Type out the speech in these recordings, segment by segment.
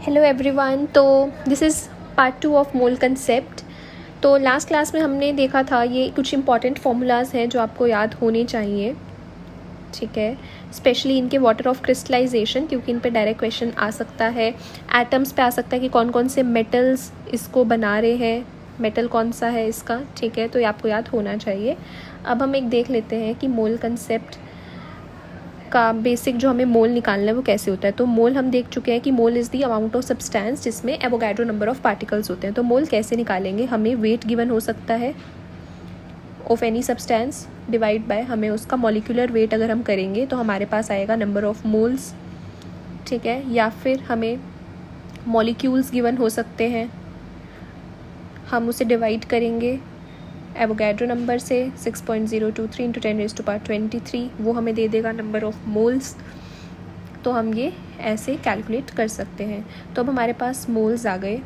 Hello everyone. तो this is part 2 of mole concept. तो last class में हमने देखा था ये कुछ इंपॉर्टेंट फार्मूलाज हैं जो आपको याद होने चाहिए, ठीक है। स्पेशली इनके वाटर ऑफ क्रिस्टलाइजेशन, क्योंकि इन पे डायरेक्ट क्वेश्चन आ सकता है। एटम्स पे आ सकता है कि कौन कौन से मेटल्स इसको बना रहे हैं, मेटल कौन सा है इसका, ठीक है। तो ये आपको याद होना चाहिए। अब हम एक देख लेते हैं कि मोल कंसेप्ट का बेसिक जो हमें मोल निकालना है वो कैसे होता है। तो मोल हम देख चुके हैं कि mole is the amount of substance जिसमें एवोगाड्रो नंबर ऑफ पार्टिकल्स होते हैं। तो मोल कैसे निकालेंगे, हमें वेट गिवन हो सकता है of any substance divide by हमें उसका मॉलिक्यूलर वेट अगर हम करेंगे तो हमारे पास आएगा नंबर ऑफ मोल्स, ठीक है। या फिर हमें मॉलिक्यूल्स गिवन हो सकते हैं, हम उसे डिवाइड करेंगे एवोगाड्रो नंबर से 6.023 इंटू 10⁻23, वो हमें दे देगा नंबर ऑफ मोल्स। तो हम ये ऐसे कैलकुलेट कर सकते हैं। तो अब हमारे पास मोल्स आ गए,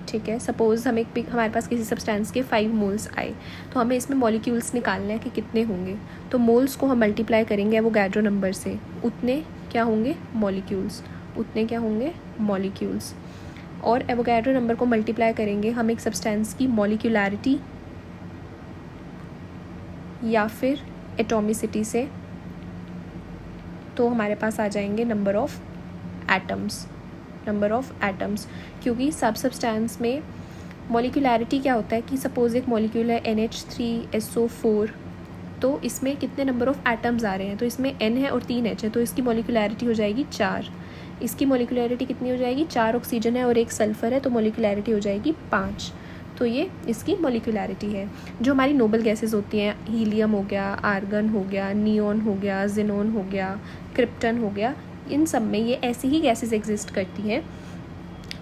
ठीक है। सपोज़ हमारे पास किसी सब्सटेंस के 5 मोल्स आए, तो हमें इसमें मॉलिक्यूल्स निकालना है कि कितने होंगे। तो मोल्स को हम मल्टीप्लाई करेंगे एवोगाड्रो नंबर से, उतने क्या होंगे मॉलिक्यूल्स, उतने क्या होंगे मॉलिक्यूल्स। और एवोगाड्रो नंबर को मल्टीप्लाई करेंगे हम एक सब्सटेंस की मॉलिक्यूलैरिटी या फिर एटॉमिसिटी से, तो हमारे पास आ जाएंगे number of atoms, number of atoms. क्योंकि सब सब्सटेंस में मॉलिक्यूलैरिटी क्या होता है कि सपोज एक मॉलिक्यूल है NH3SO4, तो इसमें कितने नंबर ऑफ एटम्स आ रहे हैं, तो इसमें N है और 3 H है, तो इसकी मॉलिक्यूलैरिटी हो जाएगी 4। इसकी मॉलिक्यूलैरिटी कितनी हो जाएगी, 4 ऑक्सीजन है और 1 सल्फर है, तो मॉलिक्यूलैरिटी हो जाएगी 5। तो ये इसकी मॉलिक्यूलैरिटी है। जो हमारी नोबल गैसेस होती हैं, हीलियम हो गया, आर्गन हो गया, नियॉन हो गया, जिनोन हो गया, क्रिप्टन हो गया, इन सब में ये ऐसी ही गैसेस एग्जिस्ट करती हैं,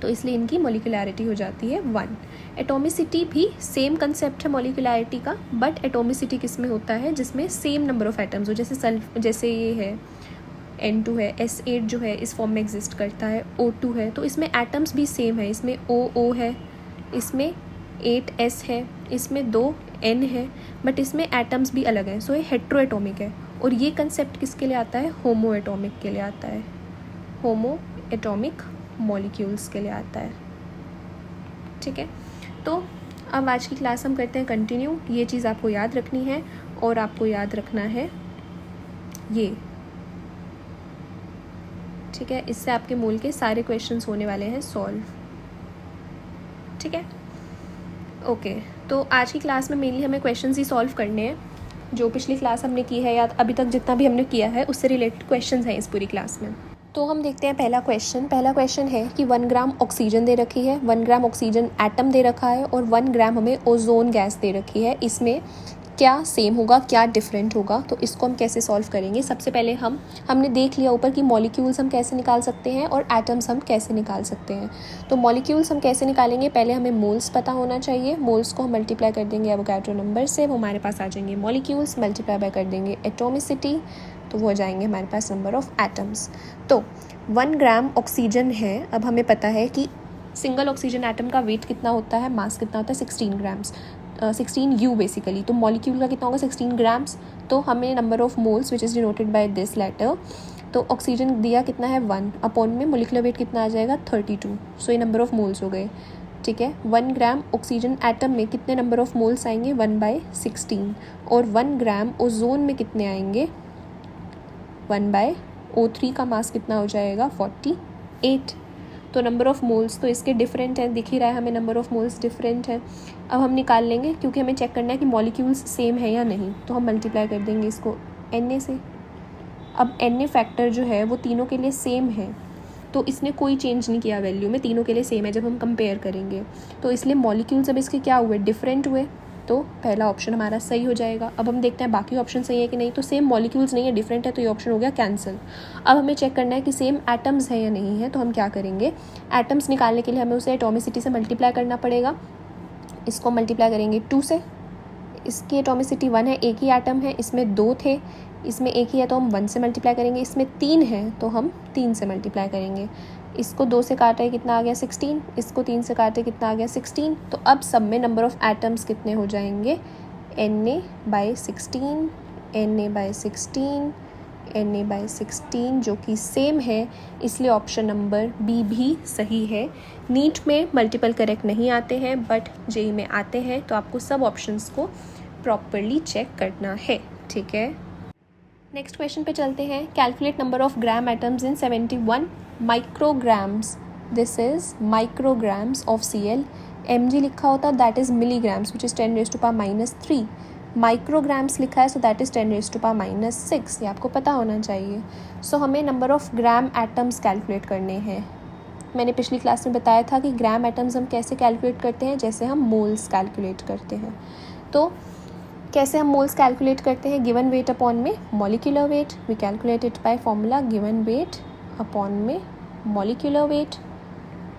तो इसलिए इनकी मॉलिक्यूलैरिटी हो जाती है 1। एटॉमिसिटी भी सेम कंसेप्ट है मॉलिक्यूलैरिटी का, बट एटॉमिसिटी किस में होता है, जिसमें सेम नंबर ऑफ एटम्स हो। जैसे ये है N2 है, S8 जो है इस फॉर्म में एग्जिस्ट करता है, O2 है, तो इसमें एटम्स भी सेम है, इसमें OO है, इसमें 8S है, इसमें 2N है, बट इसमें एटम्स भी अलग हैं, सो ये हेट्रो एटॉमिक है। और ये कंसेप्ट किसके लिए आता है, होमो एटॉमिक के लिए आता है, होमो एटॉमिक मॉलिक्यूल्स के लिए आता है, ठीक है। तो अब आज की क्लास हम करते हैं कंटिन्यू। ये चीज़ आपको याद रखनी है और आपको याद रखना है ये, ठीक है। इससे आपके मोल के सारे क्वेश्चंस होने वाले हैं सॉल्व, ठीक है। ओके, तो आज की क्लास में मेनली हमें क्वेश्चंस ही सॉल्व करने हैं। जो पिछली क्लास हमने की है या अभी तक जितना भी हमने किया है उससे रिलेटेड क्वेश्चंस हैं इस पूरी क्लास में। तो हम देखते हैं पहला क्वेश्चन है कि 1 ग्राम ऑक्सीजन दे रखी है, 1 ग्राम ऑक्सीजन एटम दे रखा है और 1 ग्राम हमें ओजोन गैस दे रखी है। इसमें क्या सेम होगा, क्या डिफरेंट होगा, तो इसको हम कैसे सॉल्व करेंगे। सबसे पहले हमने देख लिया ऊपर कि मॉलिक्यूल्स हम कैसे निकाल सकते हैं और एटम्स हम कैसे निकाल सकते हैं। तो मॉलिक्यूल्स हम कैसे निकालेंगे, पहले हमें मोल्स पता होना चाहिए। मोल्स को हम मल्टीप्लाई कर देंगे एवोगाड्रो नंबर से, वो हमारे पास आ जाएंगे मॉलिक्यूल्स, मल्टीप्लाई बाय कर देंगे एटॉमिसिटी, तो वो हो जाएंगे हमारे पास नंबर ऑफ एटम्स। तो 1 ग्राम ऑक्सीजन है, अब हमें पता है कि सिंगल ऑक्सीजन एटम का वेट कितना होता है, मास कितना होता है, 16 ग्राम्स, 16U बेसिकली। तो मॉलिक्यूल का कितना होगा, 16 ग्राम्स। तो हमें number of moles which is denoted by this letter, तो ऑक्सीजन दिया कितना है 1, अपॉन में मॉलिक्यूलर वेट कितना आ जाएगा 32, सो ये नंबर ऑफ मोल्स हो गए, ठीक है। 1 ग्राम ऑक्सीजन एटम में कितने नंबर ऑफ मोल्स आएंगे, 1/16। और 1 ग्राम ओजोन में कितने आएंगे, 1/O3 का मास कितना हो जाएगा 48। तो नंबर ऑफ मोल्स तो इसके डिफरेंट हैं, दिख ही रहा है हमें नंबर ऑफ मोल्स डिफरेंट है। अब हम निकाल लेंगे क्योंकि हमें चेक करना है कि मॉलिक्यूल्स सेम है या नहीं, तो हम मल्टीप्लाई कर देंगे इसको Na से। अब Na फैक्टर जो है वो तीनों के लिए सेम है, तो इसने कोई चेंज नहीं किया वैल्यू में, तीनों के लिए सेम है जब हम कंपेयर करेंगे, तो इसलिए मॉलिक्यूल्स अब इसके क्या हुए, डिफरेंट हुए, तो पहला ऑप्शन हमारा सही हो जाएगा। अब हम देखते हैं बाकी ऑप्शन सही है कि नहीं, तो सेम मॉलिक्यूल्स नहीं है, डिफरेंट है, तो ये ऑप्शन हो गया कैंसिल। अब हमें चेक करना है कि सेम एटम्स है या नहीं है, तो हम क्या करेंगे, एटम्स निकालने के लिए हमें उसे एटॉमिसिटी से मल्टीप्लाई करना पड़ेगा। इसको मल्टीप्लाई करेंगे 2 से, इसकी एटॉमिसिटी 1 है, एक ही एटम है, इसमें 2 थे, इसमें एक ही है तो हम 1 से मल्टीप्लाई करेंगे, इसमें 3 है तो हम 3 से मल्टीप्लाई करेंगे। इसको 2 से काटे कितना आ गया 16, इसको 3 से काटे कितना आ गया 16। तो अब सब में नंबर ऑफ एटम्स कितने हो जाएंगे, Na/16, Na/16, Na/16 जो कि सेम है, इसलिए ऑप्शन नंबर बी भी सही है। नीट में मल्टीपल करेक्ट नहीं आते हैं बट जेई में आते हैं, तो आपको सब ऑप्शंस को प्रॉपरली चेक करना है, ठीक है। नेक्स्ट क्वेश्चन पे चलते हैं। Calculate number of gram atoms in 71 micrograms, this is micrograms of Cl। mg लिखा होता that is milligrams which is 10⁻³ micrograms लिखा है सो दैट इज़ 10⁻6, ये आपको पता होना चाहिए। सो हमें number of gram atoms calculate करने हैं। मैंने पिछली क्लास में बताया था कि ग्राम एटम्स हम कैसे कैलकुलेट करते हैं, जैसे हम मोल्स कैलकुलेट करते हैं। तो कैसे हम मोल्स कैलकुलेट करते हैं? गिवन वेट अपॉन में molecular weight, we calculate it by formula given weight upon में molecular weight.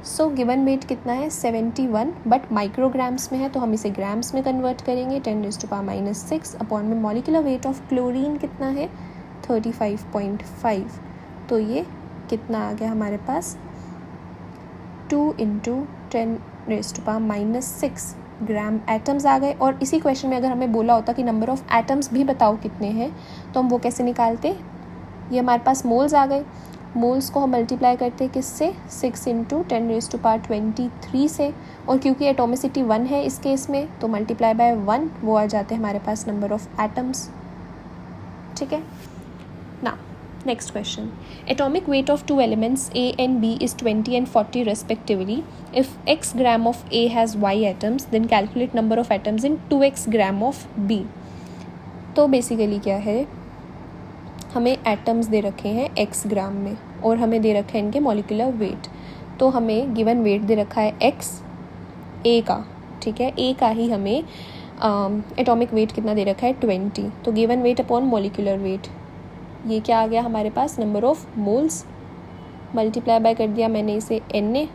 So given weight कितना है 71, बट माइक्रोग्राम्स में है तो हम इसे ग्राम्स में कन्वर्ट करेंगे 10⁻6 अपॉन में मॉलिक्यूलर वेट ऑफ क्लोरीन कितना है 35.5। तो ये कितना आ गया हमारे पास 2 × 10⁻6 ग्राम एटम्स आ गए। और इसी क्वेश्चन में अगर हमें बोला होता कि नंबर ऑफ एटम्स भी बताओ कितने हैं, तो हम वो कैसे निकालते? ये हमारे पास मोल्स आ गए, मोल्स को हम मल्टीप्लाई करते हैं किससे 6 × 10⁻23 से, और क्योंकि एटोमिसिटी 1 है इस केस में तो मल्टीप्लाई बाय 1 वो आ जाते हैं हमारे पास नंबर ऑफ एटम्स, ठीक है ना। Next question, atomic weight of 2 elements A and B is 20 and 40 respectively. If x gram of A has y atoms, then calculate number of atoms in 2x gram of B. तो basically क्या है, हमें atoms they रखे हैं x ग्राम में और हमें दे रखा है इनके मॉलिक्यूलर वेट। तो हमें गिवन वेट दे रखा है x A का, ठीक है, A का ही हमें एटॉमिक वेट कितना दे रखा है 20। तो given weight upon molecular weight, ये क्या आ गया हमारे पास number of moles, multiply by कर दिया मैंने इसे Na,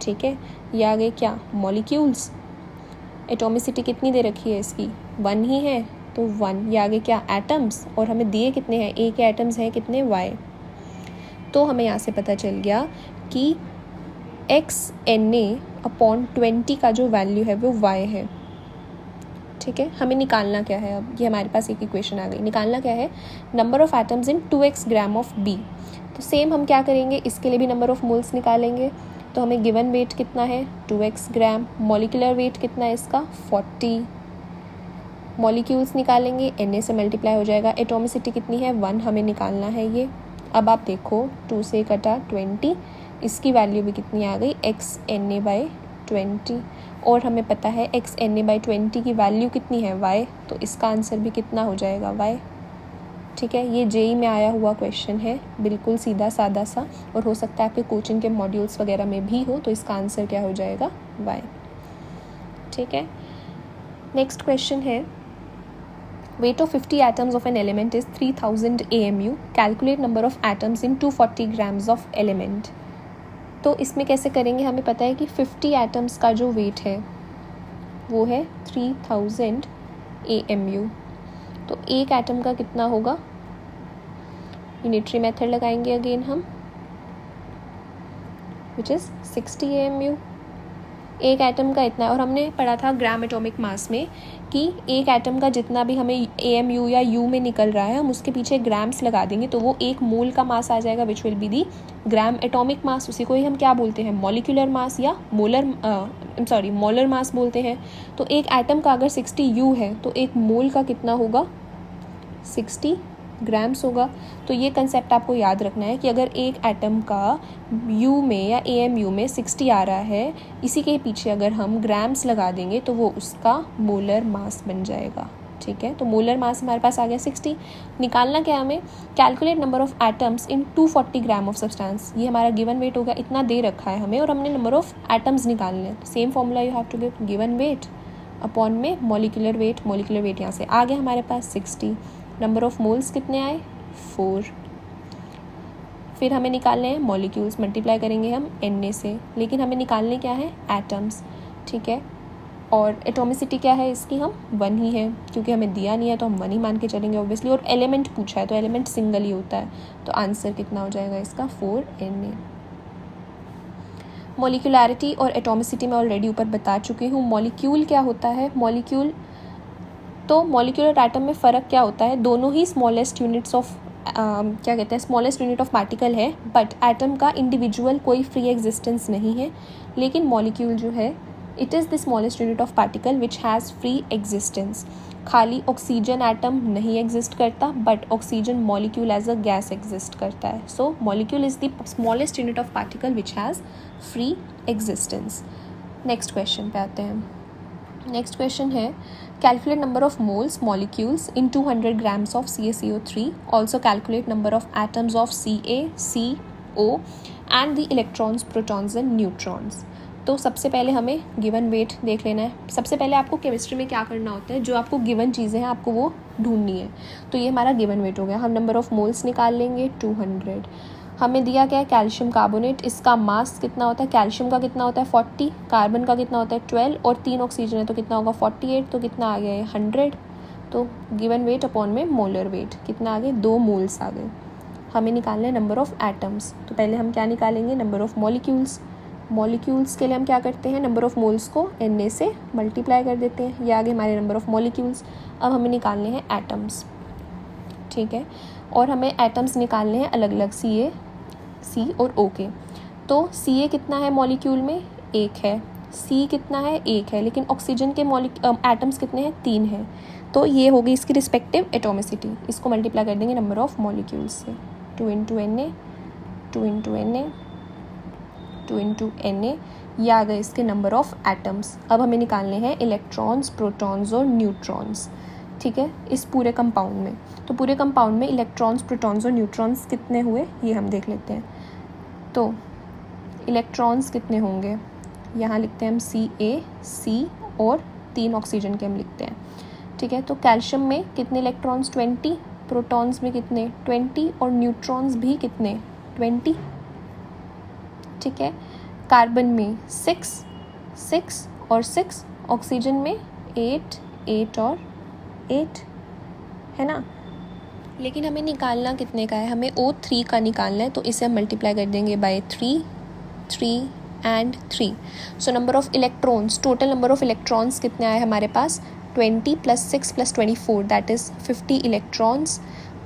ठीक है। ये आ गए क्या मॉलिक्यूल्स, एटॉमिसिटी कितनी दे रखी है इसकी 1 ही है तो 1। ये आ गए क्या एटम्स, और हमें दिए कितने हैं A के एटम्स हैं कितने y। तो हमें यहाँ से पता चल गया कि xNa/20 का जो वैल्यू है वो y है, ठीक है। हमें निकालना क्या है, अब ये हमारे पास एक इक्वेशन आ गई। निकालना क्या है, number of atoms in 2x gram of B। तो सेम हम क्या करेंगे, इसके लिए भी नंबर ऑफ मोल्स निकालेंगे। तो हमें गिवन वेट कितना है 2x ग्राम, मॉलिक्यूलर वेट कितना है इसका 40, मॉलिक्यूल्स निकालेंगे Na से मल्टीप्लाई हो जाएगा, एटोमिसिटी कितनी है 1 हमें निकालना है ये। अब आप देखो 2 से कटा 20, इसकी वैल्यू भी कितनी आ गई xNa/20, और हमें पता है xNa/20 की वैल्यू कितनी है y, तो इसका आंसर भी कितना हो जाएगा y, ठीक है। ये जेई में आया हुआ क्वेश्चन है, बिल्कुल सीधा सादा सा, और हो सकता है आपके कोचिंग के मॉड्यूल्स वगैरह में भी हो, तो इसका आंसर क्या हो जाएगा y, ठीक है। नेक्स्ट क्वेश्चन है, weight of 50 atoms of an element is 3000 AMU. Calculate number of atoms in 240 grams of element. तो इसमें कैसे करेंगे, हमें पता है कि 50 एटम्स का जो वेट है वो है 3000 AMU। तो एक एटम का कितना होगा, यूनिटरी मेथड लगाएंगे अगेन हम, विच इज़ 60 AMU। एक एटम का इतना है, और हमने पढ़ा था ग्राम एटॉमिक मास में कि एक एटम का जितना भी हमें AMU या U में निकल रहा है हम उसके पीछे ग्राम्स लगा देंगे तो वो एक मोल का मास आ जाएगा, which will be the gram atomic mass. उसी को ही हम क्या बोलते हैं, मॉलिक्यूलर मास या मोलर मास बोलते हैं। तो एक एटम का अगर 60 U है तो एक मोल का कितना होगा 60 ग्राम्स होगा। तो ये कंसेप्ट आपको याद रखना है कि अगर एक एटम का U में या AMU में 60 आ रहा है, इसी के पीछे अगर हम ग्राम्स लगा देंगे तो वो उसका मोलर मास बन जाएगा, ठीक है। तो मोलर मास हमारे पास आ गया 60। निकालना क्या हमें, calculate number of atoms in 240 gram of substance. ये हमारा गिवन वेट होगा, इतना दे रखा है हमें और हमने नंबर ऑफ एटम्स निकालने हैं। Same formula you have to give given weight upon में मॉलिक्यूलर वेट। मॉलिक्यूलर वेट यहाँ से आ गया हमारे पास 60। नंबर ऑफ मोल्स कितने आए 4। फिर हमें निकालने हैं मॉलिक्यूल्स, मल्टीप्लाई करेंगे हम Na से, लेकिन हमें निकालने क्या है एटम्स, ठीक है। और एटोमिसिटी क्या है इसकी, हम 1 ही है, क्योंकि हमें दिया नहीं है तो हम 1 ही मान के चलेंगे ऑब्वियसली। और एलिमेंट पूछा है तो एलिमेंट सिंगल ही होता है, तो आंसर कितना हो जाएगा इसका 4 Na। मॉलिक्यूलैरिटी और एटोमिसिटी मैं ऑलरेडी ऊपर बता चुकी हूँ। मॉलिक्यूल क्या होता है, मॉलिक्यूल तो मॉलिक्यूलर एटम में फ़र्क क्या होता है, दोनों ही स्मॉलेस्ट यूनिट्स ऑफ क्या कहते हैं स्मॉलेस्ट यूनिट ऑफ पार्टिकल है, बट एटम का इंडिविजुअल कोई फ्री एग्जिस्टेंस नहीं है, लेकिन मॉलिक्यूल जो है it is the smallest unit of particle which has free existence. खाली ऑक्सीजन एटम नहीं एग्जिस्ट करता, but oxygen molecule as a gas exist करता है। So molecule is the smallest unit of particle which has free existence. Next question पे आते हैं। Next question है calculate number of moles molecules in 200 grams of CaCO3, also calculate number of atoms of CaCO and the electrons, protons and neutrons. तो सबसे पहले हमें given weight देख लेना है। सबसे पहले आपको केमिस्ट्री में क्या करना होता है, जो आपको गिवन चीज़ें हैं आपको वो ढूंढनी है। तो ये हमारा गिवन वेट हो गया। हम नंबर ऑफ मोल्स निकाल लेंगे 200। हमें दिया क्या है कैल्शियम कार्बोनेट, इसका मास कितना होता है, कैल्शियम का कितना होता है 40, कार्बन का कितना होता है 12 और 3 ऑक्सीजन है तो कितना होगा 48, तो कितना आ गया है 100। तो गिवन वेट अपॉन में मोलर वेट कितना आ गए 2 मोल्स आ गए। हमें निकालना है नंबर ऑफ एटम्स। तो पहले हम क्या निकालेंगे नंबर ऑफ मॉलिक्यूल्स। मॉलिक्यूल्स के लिए हम क्या करते हैं नंबर ऑफ मोल्स को Na से मल्टीप्लाई कर देते हैं, ये आगे हमारे नंबर ऑफ मॉलिक्यूल्स। अब हमें निकालने हैं एटम्स, ठीक है, और हमें एटम्स निकालने हैं अलग अलग C और O के। तो Ca कितना है मॉलिक्यूल में 1 है, C कितना है 1 है, लेकिन ऑक्सीजन के एटम्स कितने हैं 3 हैं। तो ये होगी इसकी रिस्पेक्टिव एटोमिसिटी। इसको मल्टीप्लाई कर देंगे नंबर ऑफ मॉलिक्यूल्स से, 2 × Na 2 × Na 2 × Na, ये आ गए इसके नंबर ऑफ एटम्स। अब हमें निकालने हैं इलेक्ट्रॉन्स, प्रोटॉन्स और न्यूट्रॉन्स, ठीक है, इस पूरे कंपाउंड में। तो पूरे कंपाउंड में इलेक्ट्रॉन्स, प्रोटॉन्स और न्यूट्रॉन्स कितने हुए ये हम देख लेते हैं। तो इलेक्ट्रॉन्स कितने होंगे, यहाँ लिखते हैं हम C और 3 ऑक्सीजन के हम लिखते हैं, ठीक है। तो कैल्शियम में कितने इलेक्ट्रॉन्स 20, प्रोटॉन्स में कितने 20 और न्यूट्रॉन्स भी कितने 20, ठीक है। कार्बन में 6 और 6, ऑक्सीजन में 8 और 8, है ना। लेकिन हमें निकालना कितने का है, हमें O3 का निकालना है, तो इसे हम मल्टीप्लाई कर देंगे by 3 and 3। So number of electrons, total number of electrons कितने आए हमारे पास 20 + 6 + 24 दैट इज़ 50 इलेक्ट्रॉन्स।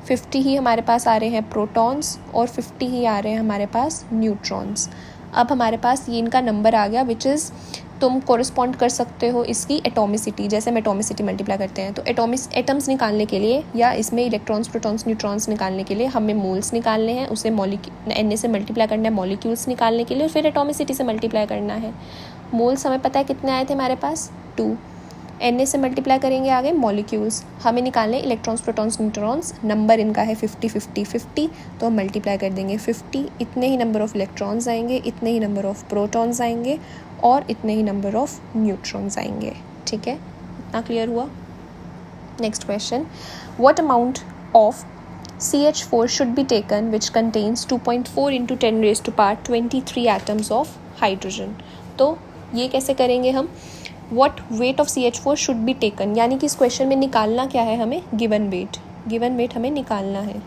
50 ही हमारे पास आ रहे हैं प्रोटॉन्स और 50 ही आ रहे हैं हमारे पास न्यूट्रॉन्स। अब हमारे पास ये इनका नंबर आ गया विच इज़ तुम कोरिस्पॉन्ड कर सकते हो इसकी एटोमिसिटी, जैसे हम एटोमिसिटी मल्टीप्लाई करते हैं। तो एटम्स निकालने के लिए या इसमें इलेक्ट्रॉन्स, प्रोटॉन्स, न्यूट्रॉन्स निकालने के लिए हमें मोल्स निकालने हैं, उसे Na से मल्टीप्लाई करना है मॉलिक्यूल्स निकालने के लिए, और फिर एटोमिसिटी से मल्टीप्लाई करना है। मोल्स हमें पता है कितने आए थे हमारे पास 2, Na से मल्टीप्लाई करेंगे आगे मॉलिक्यूल्स। हमें निकालने इलेक्ट्रॉन्स, प्रोटॉन्स, न्यूट्रॉन्स, नंबर इनका है 50 50 50, तो हम मल्टीप्लाई कर देंगे 50, इतने ही नंबर ऑफ इलेक्ट्रॉन्स आएंगे, इतने ही नंबर ऑफ प्रोटॉन्स आएंगे और इतने ही नंबर ऑफ न्यूट्रॉन्स आएंगे, ठीक है। इतना क्लियर हुआ। Next question, what amount of CH4 should be taken which contains 2.4 × 10⁻23 atoms of hydrogen. तो ये कैसे करेंगे हम, what weight of CH4 should be taken, यानी कि इस क्वेश्चन में निकालना क्या है हमें गिवन वेट हमें निकालना है,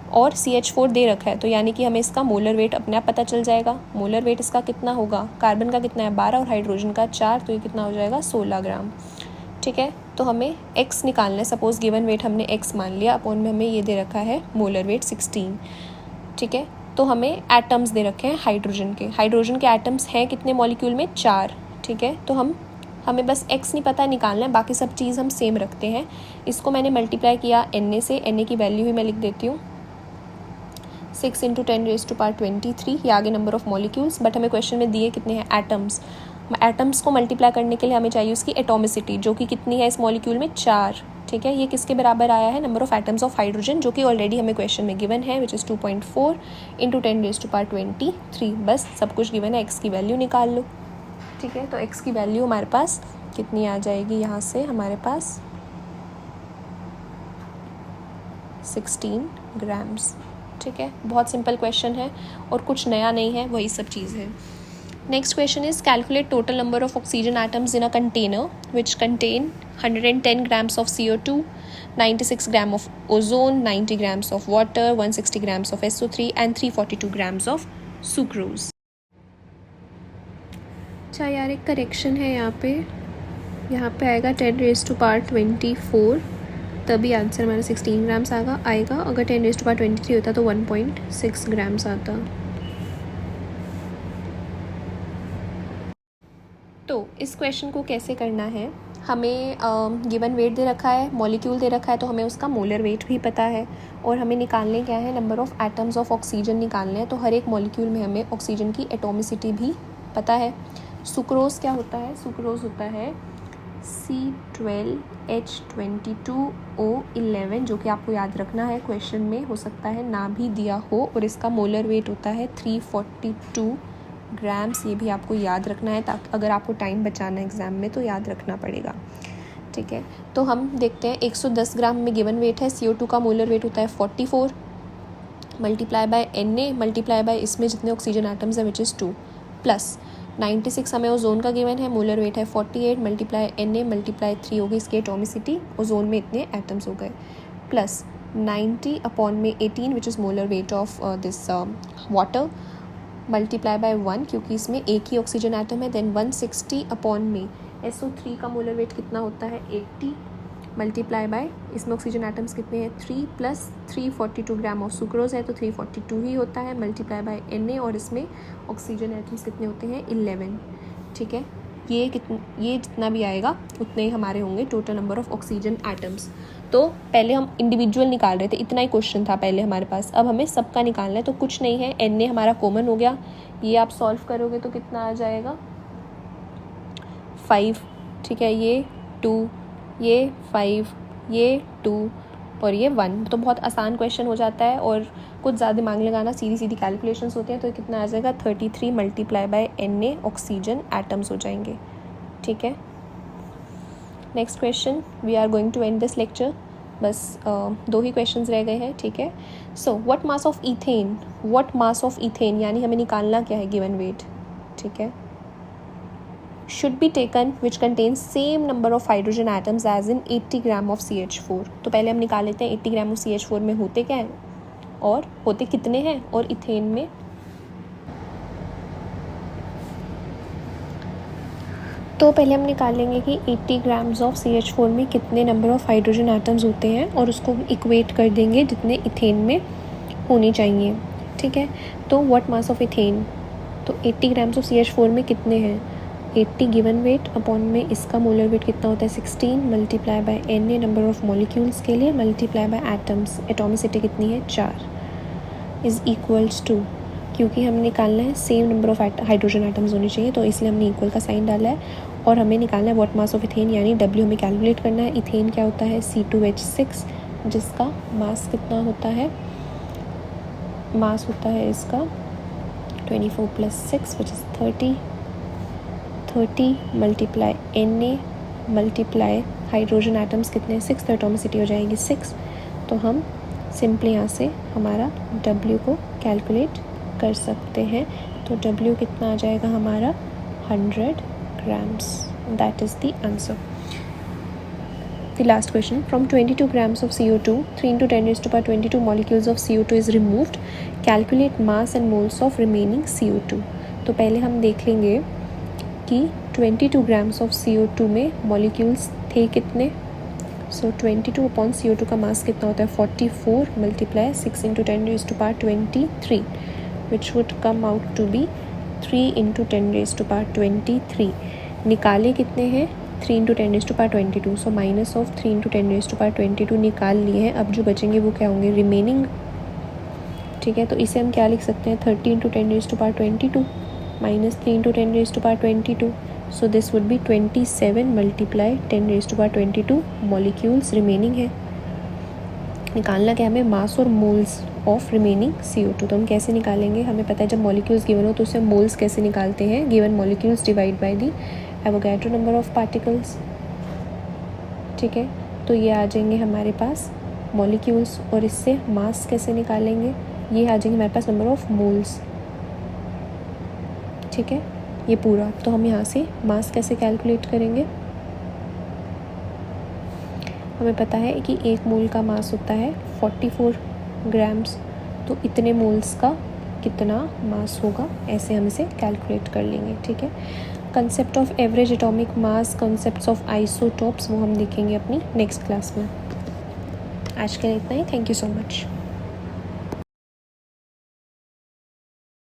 और CH4 दे रखा है, तो यानी कि हमें इसका मोलर वेट अपने आप पता चल जाएगा। मोलर वेट इसका कितना होगा, कार्बन का कितना है 12 और हाइड्रोजन का 4, तो ये कितना हो जाएगा 16 ग्राम, ठीक है। तो हमें x निकालना है, सपोज गिवन वेट हमने x मान लिया, अपॉन में हमें ये दे रखा है मोलर वेट 16, ठीक है। तो हमें एटम्स दे रखे हैं हाइड्रोजन के एटम्स हैं कितने मॉलिक्यूल में 4, ठीक है। तो हमें बस x नहीं पता निकालना है, बाकी सब चीज़ हम सेम रखते हैं। इसको मैंने मल्टीप्लाई किया Na से, Na की वैल्यू ही मैं लिख देती हूँ 6 × 10⁻23, ये आगे नंबर ऑफ मॉलिक्यूल्स, बट हमें क्वेश्चन में दिए कितने हैं एटम्स। एटम्स को मल्टीप्लाई करने के लिए हमें चाहिए उसकी एटोमिसिटी, जो कि कितनी है इस मॉलिक्यूल में 4, ठीक है। ये किसके बराबर आया है, number of atoms of hydrogen, जो कि ऑलरेडी हमें क्वेश्चन में गिवन है विच इज़ 2.4 × 10⁻23। बस सब कुछ गिवन है, x की वैल्यू निकाल लो, ठीक है। तो x की वैल्यू हमारे पास कितनी आ जाएगी, यहाँ से हमारे पास 16 ग्राम्स, ठीक है। बहुत सिंपल क्वेश्चन है और कुछ नया नहीं है, वही सब चीज़ है। Next question is calculate total number of oxygen atoms in a container which contain 110 grams of CO2, 96 grams of ozone, 90 grams of water, 160 grams of SO3 and 342 grams of sucrose। अच्छा यार एक करेक्शन है यहाँ पे आएगा 10⁻24 तभी answer हमारा 16 grams आएगा। अगर 10⁻23 होता तो 1.6 ग्राम्स आता। तो इस क्वेश्चन को कैसे करना है, हमें गिवन वेट दे रखा है, मॉलिक्यूल दे रखा है, तो हमें उसका मोलर वेट भी पता है और हमें निकालने क्या है, number of atoms of oxygen निकालने हैं। तो हर एक मॉलिक्यूल में हमें ऑक्सीजन की एटॉमिसिटी भी पता है। सुक्रोज क्या होता है, सुक्रोज होता है C12H22O11, जो कि आपको याद रखना है, क्वेश्चन में हो सकता है ना भी दिया हो, और इसका मोलर वेट होता है 342 ग्राम्स। ये भी आपको याद रखना है, ताकि अगर आपको टाइम बचाना है एग्ज़ाम में तो याद रखना पड़ेगा, ठीक है। तो हम देखते हैं 110 ग्राम में गिवन वेट है, CO2 का मोलर वेट होता है 44 multiply by Na multiply by इसमें जितने ऑक्सीजन एटम्स हैं विच इज़ 2 प्लस 96 हमें ओजोन का गिवन है, मोलर वेट है 48 मल्टीप्लाई Na मल्टीप्लाई 3 होगी इसकी एटॉमिसिटी, ओजोन में इतने एटम्स हो गए, प्लस 90 अपॉन में 18 which is molar weight of this water multiply by 1, क्योंकि इसमें एक ही ऑक्सीजन एटम है। देन 160 अपॉन में SO3 का मोलर वेट कितना होता है 80 मल्टीप्लाई बाय इसमें ऑक्सीजन एटम्स कितने हैं 3 प्लस 342 ग्राम ऑफ सुक्रोज है तो 342 ही होता है, मल्टीप्लाई बाय Na, और इसमें ऑक्सीजन एटम्स कितने होते हैं 11, ठीक है। ये जितना भी आएगा उतने ही हमारे होंगे total number of oxygen atoms. तो पहले हम इंडिविजुअल निकाल रहे थे, इतना ही क्वेश्चन था पहले हमारे पास, अब हमें सबका निकालना है। तो कुछ नहीं है, Na हमारा कॉमन हो गया, ये आप सॉल्व करोगे तो कितना आ जाएगा 5, ठीक है, ये 2, ये 5, ये 2 और ये 1। तो बहुत आसान क्वेश्चन हो जाता है और कुछ ज़्यादा दिमाग लगाना, सीधी सीधी कैलकुलेशंस होती हैं। तो कितना आ जाएगा 33 multiply by Na oxygen atoms हो जाएंगे, ठीक है। Next question, we are going to end this lecture, बस 2 ही क्वेश्चंस रह गए हैं, ठीक है। So what mass of ethane, what mass of ethane यानी हमें निकालना क्या है गिवन वेट, ठीक है, should be taken which contains same number of hydrogen atoms as in 80 gram of CH4। तो पहले हम निकाल लेते हैं 80 ग्राम ऑफ CH4 में होते क्या हैं और होते कितने हैं, और इथेन में तो पहले हम निकाल लेंगे कि 80 ग्राम्स ऑफ CH4 में कितने नंबर ऑफ़ हाइड्रोजन एटम्स होते हैं और उसको इक्वेट कर देंगे जितने इथेन में होनी चाहिए, ठीक है। तो व्हाट मास ऑफ इथेन, तो 80 ग्राम्स ऑफ CH4 में कितने हैं 80 गिवन वेट अपॉन में इसका मोलर वेट कितना होता है 16 multiply by Na number of molecules के लिए मल्टीप्लाई बाय एटम्स, एटॉमिसिटी कितनी है 4 इज़ इक्वल्स टू, क्योंकि हमें निकालना है same number of hydrogen atoms होनी चाहिए तो इसलिए हमने इक्वल का साइन डाला है, और हमें निकालना है व्हाट मास ऑफ इथेन यानी W हमें कैलकुलेट करना है। इथेन क्या होता है C2H6 जिसका मास कितना होता है, मास होता है इसका 24 + 6 which is 30 multiply Na multiply hydrogen atoms कितने 6, तो एटॉमिसिटी हो जाएगी 6। तो हम सिंपली यहाँ से हमारा W को कैलकुलेट कर सकते हैं। तो W कितना आ जाएगा हमारा 100 grams, that is the answer. The last question, from 22 grams of CO2 3 × 10⁻22 molecules of CO2 is removed, calculate mass and moles of remaining CO2। तो पहले हम देख लेंगे कि 22 grams of CO2 में molecules थे कितने, so 22 upon CO2 का मास कितना होता है 44 multiply 6 × 10⁻23 which would come out to be 3 × 10⁻23। निकाले कितने हैं 3 × 10⁻22, सो माइनस ऑफ 3 × 10⁻22 निकाल लिए हैं। अब जो बचेंगे वो क्या होंगे रिमेनिंग, ठीक है। तो इसे हम क्या लिख सकते हैं 30 × 10⁻22 minus 3 × 10⁻22, so this would be 27 multiply 10⁻22 molecules remaining है। निकालना क्या हमें मास और मोल्स ऑफ रिमेनिंग CO2। तो हम कैसे निकालेंगे, हमें पता है जब मॉलिक्यूल्स गिवन हो तो उसे मोल्स कैसे निकालते हैं, given molecules divide by the Avogadro number of particles, ठीक है। तो ये आ जाएंगे हमारे पास मॉलिक्यूल्स, और इससे मास कैसे निकालेंगे, ये आ जाएंगे हमारे पास नंबर ऑफ मोल्स, ठीक है, ये पूरा। तो हम यहाँ से मास कैसे कैलकुलेट करेंगे, हमें पता है कि एक मोल का मास होता है 44 ग्राम्स, तो इतने मोल्स का कितना मास होगा, ऐसे हम इसे कैलकुलेट कर लेंगे, ठीक है। Concept of average atomic mass, concepts of isotopes वो हम देखेंगे अपनी नेक्स्ट क्लास में। आज के लिए इतना ही। Thank you so much.